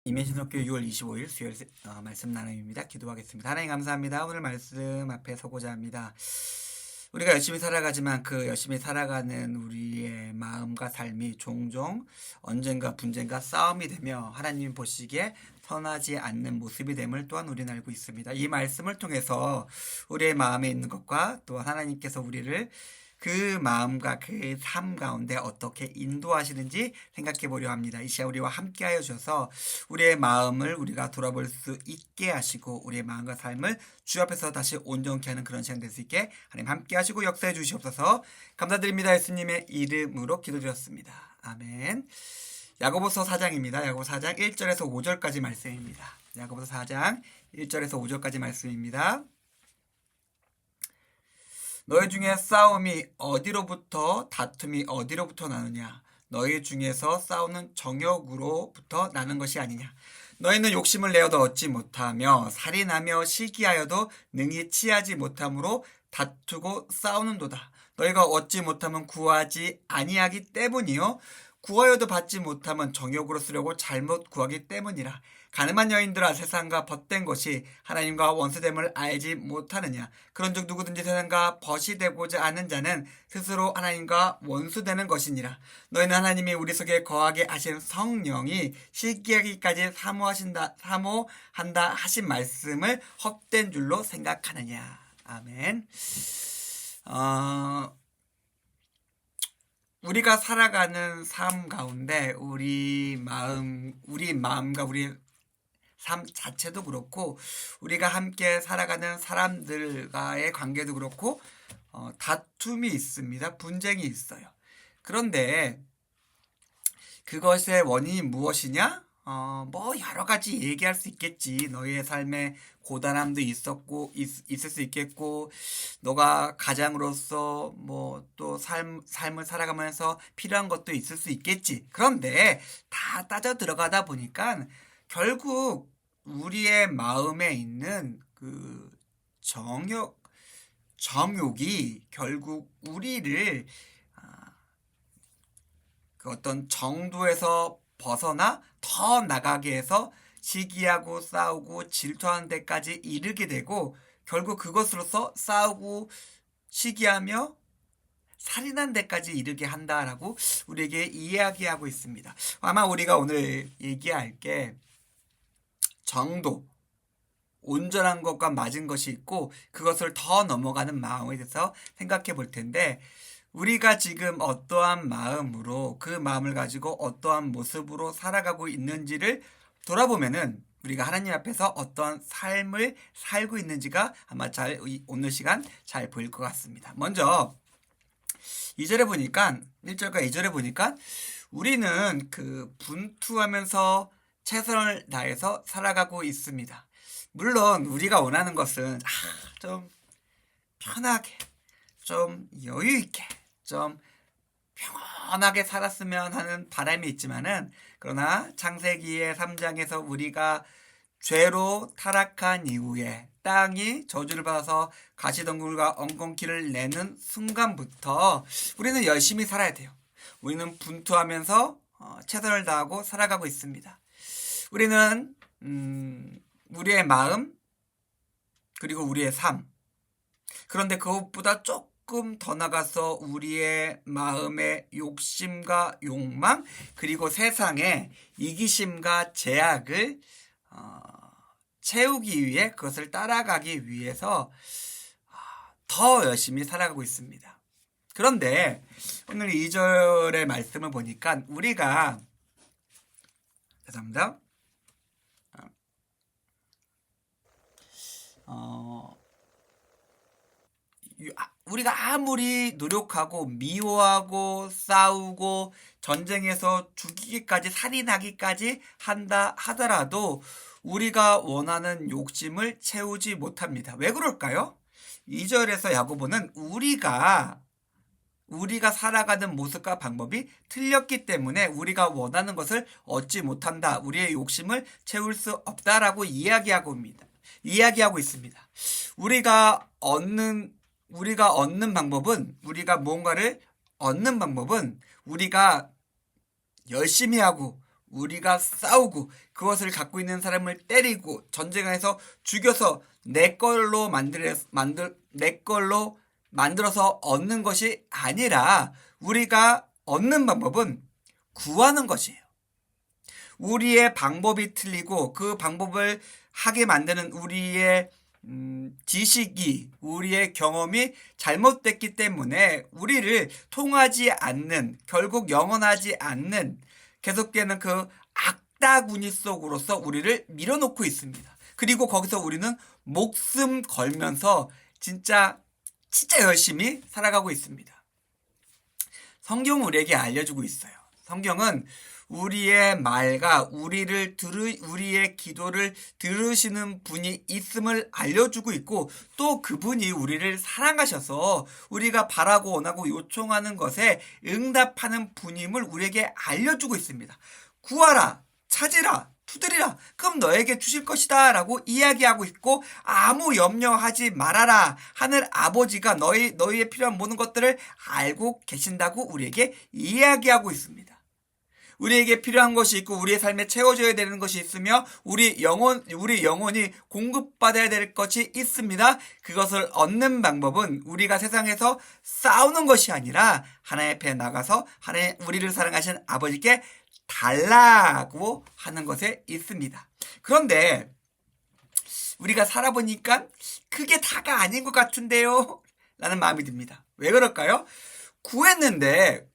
임예신학교 6월 25일 수요일 말씀 나눔입니다. 기도하겠습니다. 하나님 감사합니다. 오늘 말씀 앞에 서고자 합니다. 우리가 열심히 살아가지만 그 열심히 살아가는 우리의 마음과 삶이 종종 언젠가 분쟁과 싸움이 되며 하나님 보시기에 선하지 않는 모습이 됨을 또한 우리는 알고 있습니다. 이 말씀을 통해서 우리의 마음에 있는 것과 또한 하나님께서 우리를 그 마음과 그 삶 가운데 어떻게 인도하시는지 생각해 보려 합니다. 이 시간 우리와 함께 하여 주셔서 우리의 마음을 우리가 돌아볼 수 있게 하시고 우리의 마음과 삶을 주 앞에서 다시 온전케 하는 그런 시간 될 수 있게 하나님 함께 하시고 역사해 주시옵소서. 감사드립니다. 예수님의 이름으로 기도드렸습니다. 아멘. 야고보서 4장입니다. 야고보서 4장 1절에서 5절까지 말씀입니다. 야고보서 4장 1절에서 5절까지 말씀입니다. 너희 중에 싸움이 어디로부터 다툼이 어디로부터 나느냐? 너희 중에서 싸우는 정욕으로부터 나는 것이 아니냐? 너희는 욕심을 내어도 얻지 못하며 살인하며 시기하여도 능히 취하지 못함으로 다투고 싸우는도다. 너희가 얻지 못하면 구하지 아니하기 때문이요 구하여도 받지 못하면 정욕으로 쓰려고 잘못 구하기 때문이라. 가늠한 여인들아, 세상과 벗된 것이 하나님과 원수됨을 알지 못하느냐? 그런즉 누구든지 세상과 벗이 되고자 하는 자는 스스로 하나님과 원수되는 것이니라. 너희는 하나님이 우리 속에 거하게 하신 성령이 시기하기까지 사모한다 하신 말씀을 헛된 줄로 생각하느냐? 아멘. 우리가 살아가는 삶 가운데 우리 마음과 우리 삶 자체도 그렇고 우리가 함께 살아가는 사람들과의 관계도 그렇고 다툼이 있습니다. 분쟁이 있어요. 그런데 그것의 원인이 무엇이냐? 여러 가지 얘기할 수 있겠지. 너희의 삶에 고단함도 있을 수 있겠고, 너가 가장으로서 또 삶을 살아가면서 필요한 것도 있을 수 있겠지. 그런데 다 따져 들어가다 보니까 결국 우리의 마음에 있는 그 정욕이 결국 우리를 그 어떤 정도에서 벗어나 더 나가게 해서 시기하고 싸우고 질투하는 데까지 이르게 되고 결국 그것으로서 싸우고 시기하며 살인한 데까지 이르게 한다라고 우리에게 이야기하고 있습니다. 아마 우리가 오늘 얘기할 게 정도, 온전한 것과 맞은 것이 있고 그것을 더 넘어가는 마음에 대해서 생각해 볼 텐데 우리가 지금 어떠한 마음으로 그 마음을 가지고 어떠한 모습으로 살아가고 있는지를 돌아보면은 우리가 하나님 앞에서 어떠한 삶을 살고 있는지가 아마 오늘 시간 잘 보일 것 같습니다. 먼저 2절에 보니까 1절과 2절에 보니까 우리는 그 분투하면서 최선을 다해서 살아가고 있습니다. 물론 우리가 원하는 것은 좀 편하게, 좀 여유있게, 좀 평안하게 살았으면 하는 바람이 있지만은 그러나 창세기의 3장에서 우리가 죄로 타락한 이후에 땅이 저주를 받아서 가시덩굴과 엉겅퀴를 내는 순간부터 우리는 열심히 살아야 돼요. 우리는 분투하면서 최선을 다하고 살아가고 있습니다. 우리는 우리의 마음 그리고 우리의 삶 그런데 그것보다 조금 더 나가서 우리의 마음의 욕심과 욕망 그리고 세상의 이기심과 제약을 채우기 위해 그것을 따라가기 위해서 더 열심히 살아가고 있습니다. 그런데 오늘 2절의 말씀을 보니까 우리가 죄송합니다. 우리가 아무리 노력하고 미워하고 싸우고 전쟁에서 죽이기까지 살인하기까지 한다 하더라도 우리가 원하는 욕심을 채우지 못합니다. 왜 그럴까요? 2절에서 야고보는 우리가 살아가는 모습과 방법이 틀렸기 때문에 우리가 원하는 것을 얻지 못한다. 우리의 욕심을 채울 수 없다라고 이야기하고 있습니다. 우리가 얻는 방법은 우리가 무언가를 얻는 방법은 우리가 열심히 하고 우리가 싸우고 그것을 갖고 있는 사람을 때리고 전쟁에서 죽여서 내 걸로 만들어서 얻는 것이 아니라 우리가 얻는 방법은 구하는 것이에요. 우리의 방법이 틀리고 그 방법을 하게 만드는 우리의 지식이, 우리의 경험이 잘못됐기 때문에 우리를 통하지 않는, 결국 영원하지 않는 계속되는 그 악다구니 속으로서 우리를 밀어놓고 있습니다. 그리고 거기서 우리는 목숨 걸면서 진짜 열심히 살아가고 있습니다. 성경은 우리에게 알려주고 있어요. 성경은 우리의 말과 우리의 기도를 들으시는 분이 있음을 알려주고 있고 또 그분이 우리를 사랑하셔서 우리가 바라고 원하고 요청하는 것에 응답하는 분임을 우리에게 알려주고 있습니다. 구하라, 찾으라, 두드리라, 그럼 너에게 주실 것이다 라고 이야기하고 있고 아무 염려하지 말아라. 하늘 아버지가 너희의 필요한 모든 것들을 알고 계신다고 우리에게 이야기하고 있습니다. 우리에게 필요한 것이 있고 우리의 삶에 채워져야 되는 것이 있으며 우리 영혼이 공급받아야 될 것이 있습니다. 그것을 얻는 방법은 우리가 세상에서 싸우는 것이 아니라 하나님 앞에 나가서 우리를 사랑하신 아버지께 달라고 하는 것에 있습니다. 그런데 우리가 살아보니까 그게 다가 아닌 것 같은데요? 라는 마음이 듭니다. 왜 그럴까요? 구했는데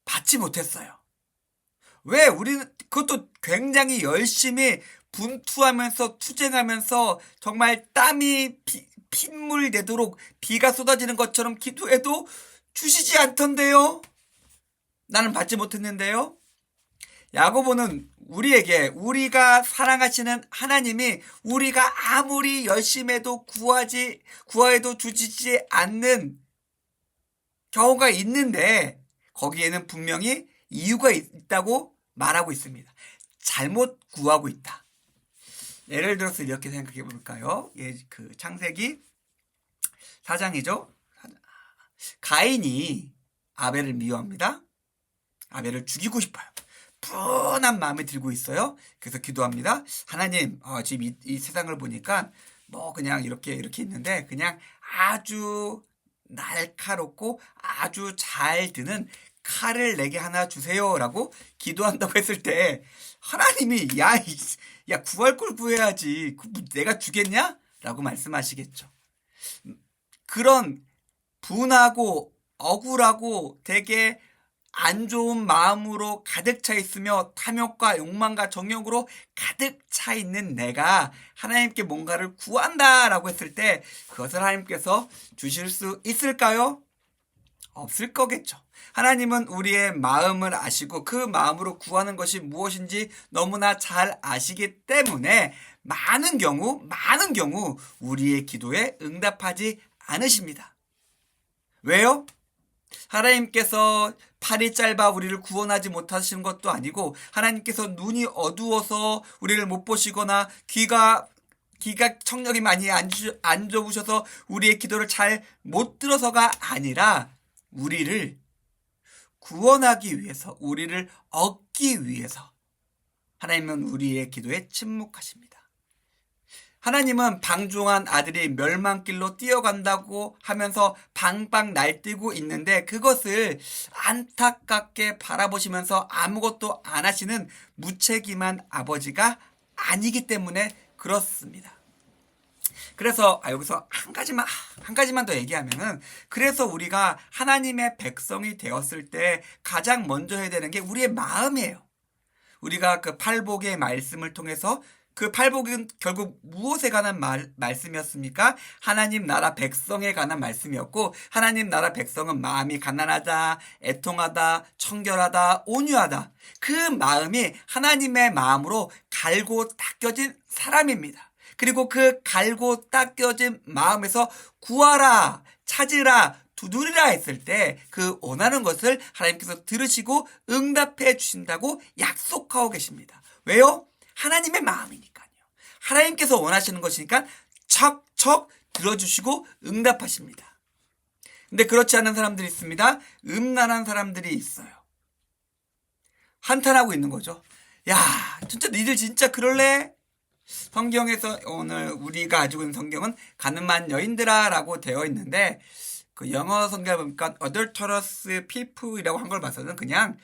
받지 못했어요. 왜? 우리는 그것도 굉장히 열심히 분투하면서 투쟁하면서 정말 땀이 핏물 내도록 비가 쏟아지는 것처럼 기도해도 주시지 않던데요? 나는 받지 못했는데요? 야고보는 우리가 사랑하시는 하나님이 우리가 아무리 열심히 해도 구하여도 주시지 않는 경우가 있는데 거기에는 분명히 이유가 있다고 말하고 있습니다. 잘못 구하고 있다. 예를 들어서 이렇게 생각해 볼까요? 그 창세기 4장이죠. 가인이 아벨을 미워합니다. 아벨을 죽이고 싶어요. 분한 마음이 들고 있어요. 그래서 기도합니다. 하나님, 지금 이 세상을 보니까 뭐 그냥 이렇게 있는데 그냥 아주 날카롭고 아주 잘 드는 칼을 내게 하나 주세요라고 기도한다고 했을 때 하나님이 야 구할 걸 구해야지 내가 주겠냐? 라고 말씀하시겠죠. 그런 분하고 억울하고 되게 안 좋은 마음으로 가득 차 있으며 탐욕과 욕망과 정욕으로 가득 차 있는 내가 하나님께 뭔가를 구한다라고 했을 때 그것을 하나님께서 주실 수 있을까요? 없을 거겠죠. 하나님은 우리의 마음을 아시고 그 마음으로 구하는 것이 무엇인지 너무나 잘 아시기 때문에 많은 경우 우리의 기도에 응답하지 않으십니다. 왜요? 하나님께서 팔이 짧아 우리를 구원하지 못하시는 것도 아니고 하나님께서 눈이 어두워서 우리를 못 보시거나 귀가 청력이 많이 안 좋으셔서 우리의 기도를 잘 못 들어서가 아니라 우리를 구원하기 위해서, 우리를 얻기 위해서 하나님은 우리의 기도에 침묵하십니다. 하나님은 방종한 아들이 멸망길로 뛰어간다고 하면서 방방 날뛰고 있는데 그것을 안타깝게 바라보시면서 아무것도 안 하시는 무책임한 아버지가 아니기 때문에 그렇습니다. 그래서 여기서 한 가지만 더 얘기하면은 그래서 우리가 하나님의 백성이 되었을 때 가장 먼저 해야 되는 게 우리의 마음이에요. 우리가 그 팔복의 말씀을 통해서 그 팔복은 결국 무엇에 관한 말씀이었습니까? 하나님 나라 백성에 관한 말씀이었고 하나님 나라 백성은 마음이 가난하다, 애통하다, 청결하다, 온유하다. 그 마음이 하나님의 마음으로 갈고 닦여진 사람입니다. 그리고 그 갈고 닦여진 마음에서 구하라, 찾으라, 두드리라 했을 때 그 원하는 것을 하나님께서 들으시고 응답해 주신다고 약속하고 계십니다. 왜요? 하나님의 마음이니까요. 하나님께서 원하시는 것이니까 척척 들어주시고 응답하십니다. 근데 그렇지 않은 사람들이 있습니다. 음란한 사람들이 있어요. 한탄하고 있는 거죠. 야, 진짜 니들 진짜 그럴래? 성경에서 오늘 우리가 가지고 있는 성경은 가늠한 여인들아라고 되어 있는데 그 영어 성경을 보니까 adulterous people이라고 한 걸 봐서는 그냥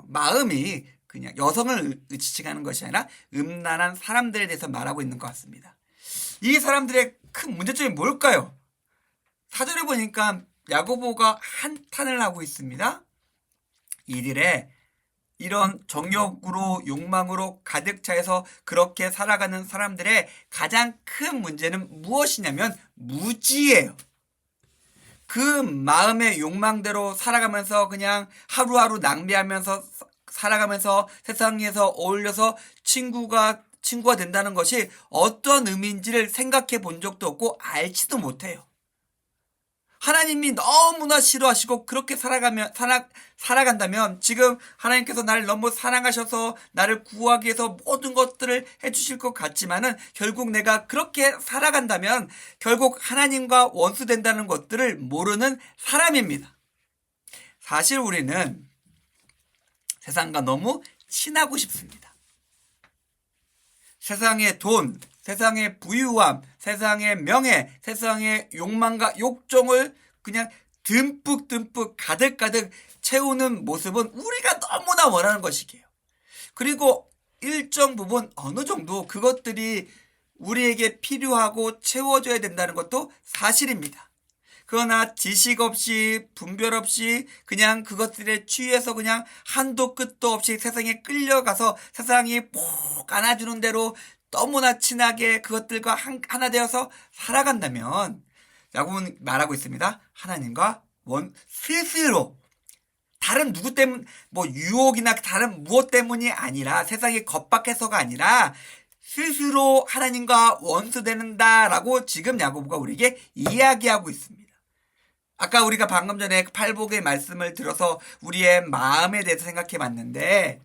마음이 그냥 여성을 지칭하는 것이 아니라 음란한 사람들에 대해서 말하고 있는 것 같습니다. 이 사람들의 큰 문제점이 뭘까요? 사절에 보니까 야고보가 한탄을 하고 있습니다. 이들의 이런 정욕으로 욕망으로 가득 차서 그렇게 살아가는 사람들의 가장 큰 문제는 무엇이냐면 무지예요. 그 마음의 욕망대로 살아가면서 그냥 하루하루 낭비하면서 살아가면서 세상에서 어울려서 친구가 된다는 것이 어떤 의미인지를 생각해 본 적도 없고 알지도 못해요. 하나님이 너무나 싫어하시고 그렇게 살아간다면 지금 하나님께서 나를 너무 사랑하셔서 나를 구하기 위해서 모든 것들을 해주실 것 같지만은 결국 내가 그렇게 살아간다면 결국 하나님과 원수된다는 것들을 모르는 사람입니다. 사실 우리는 세상과 너무 친하고 싶습니다. 세상의 돈, 세상의 부유함, 세상의 명예, 세상의 욕망과 욕정을 그냥 듬뿍듬뿍 가득가득 채우는 모습은 우리가 너무나 원하는 것이기요. 그리고 일정 부분 어느 정도 그것들이 우리에게 필요하고 채워져야 된다는 것도 사실입니다. 그러나 지식 없이 분별 없이 그냥 그것들에 취해서 그냥 한도 끝도 없이 세상에 끌려가서 세상이 꼭 안아주는 대로 너무나 친하게 그것들과 하나 되어서 살아간다면 야고보는 말하고 있습니다. 하나님과 스스로 다른 누구 때문 유혹이나 다른 무엇 때문이 아니라 세상이 겁박해서가 아니라 스스로 하나님과 원수된다라고 지금 야고보가 우리에게 이야기하고 있습니다. 아까 우리가 방금 전에 팔복의 말씀을 들어서 우리의 마음에 대해서 생각해 봤는데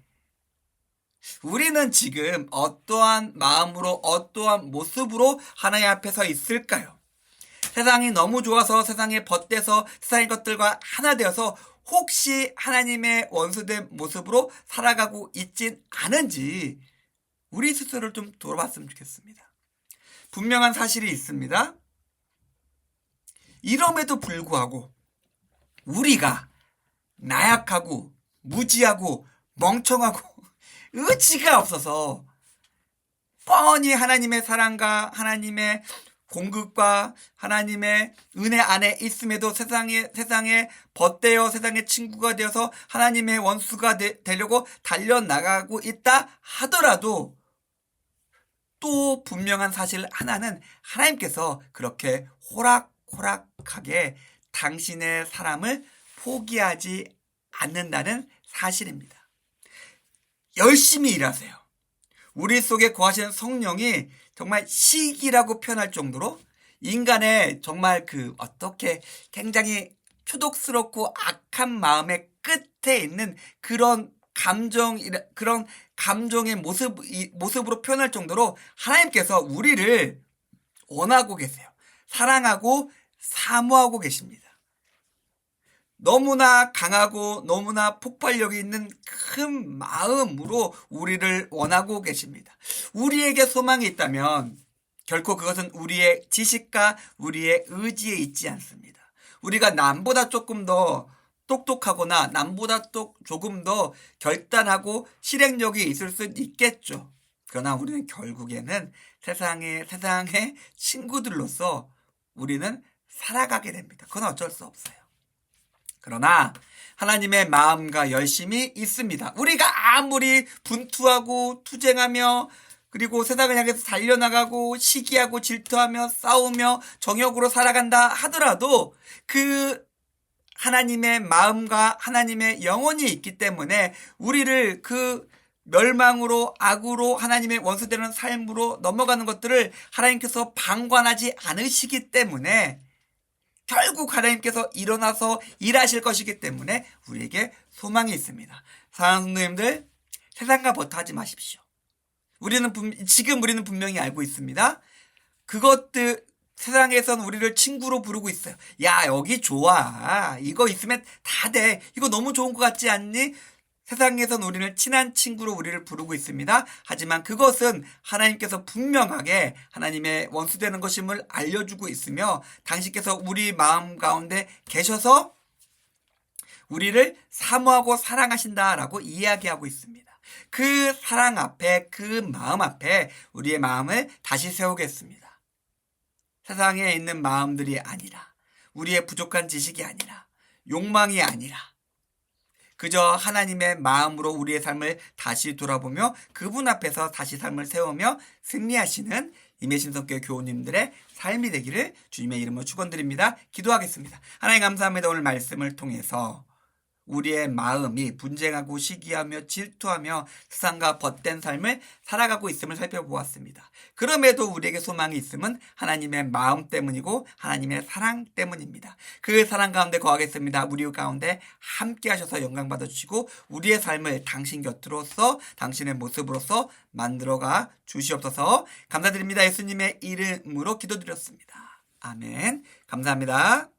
우리는 지금 어떠한 마음으로 어떠한 모습으로 하나님 앞에 서 있을까요? 세상이 너무 좋아서 세상에 벗대서 세상의 것들과 하나 되어서 혹시 하나님의 원수된 모습으로 살아가고 있진 않은지 우리 스스로를 좀 돌아봤으면 좋겠습니다. 분명한 사실이 있습니다. 이럼에도 불구하고 우리가 나약하고 무지하고 멍청하고 의지가 없어서 뻔히 하나님의 사랑과 하나님의 공급과 하나님의 은혜 안에 있음에도 세상에 벗대어 세상의 친구가 되어서 하나님의 원수가 되려고 달려나가고 있다 하더라도 또 분명한 사실 하나는 하나님께서 그렇게 호락호락하게 당신의 사람을 포기하지 않는다는 사실입니다. 열심히 일하세요. 우리 속에 거하시는 성령이 정말 시기라고 표현할 정도로 인간의 정말 어떻게 굉장히 표독스럽고 악한 마음의 끝에 있는 그런 감정의 모습으로 표현할 정도로 하나님께서 우리를 원하고 계세요. 사랑하고 사모하고 계십니다. 너무나 강하고 너무나 폭발력이 있는 큰 마음으로 우리를 원하고 계십니다. 우리에게 소망이 있다면 결코 그것은 우리의 지식과 우리의 의지에 있지 않습니다. 우리가 남보다 조금 더 똑똑하거나 남보다 조금 더 결단하고 실행력이 있을 수 있겠죠. 그러나 우리는 결국에는 세상의 친구들로서 우리는 살아가게 됩니다. 그건 어쩔 수 없어요. 그러나 하나님의 마음과 열심이 있습니다. 우리가 아무리 분투하고 투쟁하며 그리고 세상을 향해서 달려나가고 시기하고 질투하며 싸우며 정욕으로 살아간다 하더라도 그 하나님의 마음과 하나님의 영혼이 있기 때문에 우리를 그 멸망으로 악으로 하나님의 원수되는 삶으로 넘어가는 것들을 하나님께서 방관하지 않으시기 때문에 결국 하나님께서 일어나서 일하실 것이기 때문에 우리에게 소망이 있습니다. 사랑하는 성도님들, 세상과 버터하지 마십시오. 지금 우리는 분명히 알고 있습니다. 그것들 세상에선 우리를 친구로 부르고 있어요. 야, 여기 좋아. 이거 있으면 다 돼. 이거 너무 좋은 것 같지 않니? 세상에선 우리를 친한 친구로 우리를 부르고 있습니다. 하지만 그것은 하나님께서 분명하게 하나님의 원수되는 것임을 알려주고 있으며 당신께서 우리 마음 가운데 계셔서 우리를 사모하고 사랑하신다라고 이야기하고 있습니다. 그 사랑 앞에, 그 마음 앞에 우리의 마음을 다시 세우겠습니다. 세상에 있는 마음들이 아니라, 우리의 부족한 지식이 아니라, 욕망이 아니라, 그저 하나님의 마음으로 우리의 삶을 다시 돌아보며 그분 앞에서 다시 삶을 세우며 승리하시는 임예신성교회 교우님들의 삶이 되기를 주님의 이름으로 축원드립니다. 기도하겠습니다. 하나님 감사합니다. 오늘 말씀을 통해서 우리의 마음이 분쟁하고 시기하며 질투하며 세상과 벗된 삶을 살아가고 있음을 살펴보았습니다. 그럼에도 우리에게 소망이 있음은 하나님의 마음 때문이고 하나님의 사랑 때문입니다. 그 사랑 가운데 거하겠습니다. 우리 가운데 함께 하셔서 영광 받아주시고 우리의 삶을 당신 곁으로서 당신의 모습으로서 만들어가 주시옵소서. 감사드립니다. 예수님의 이름으로 기도드렸습니다. 아멘. 감사합니다.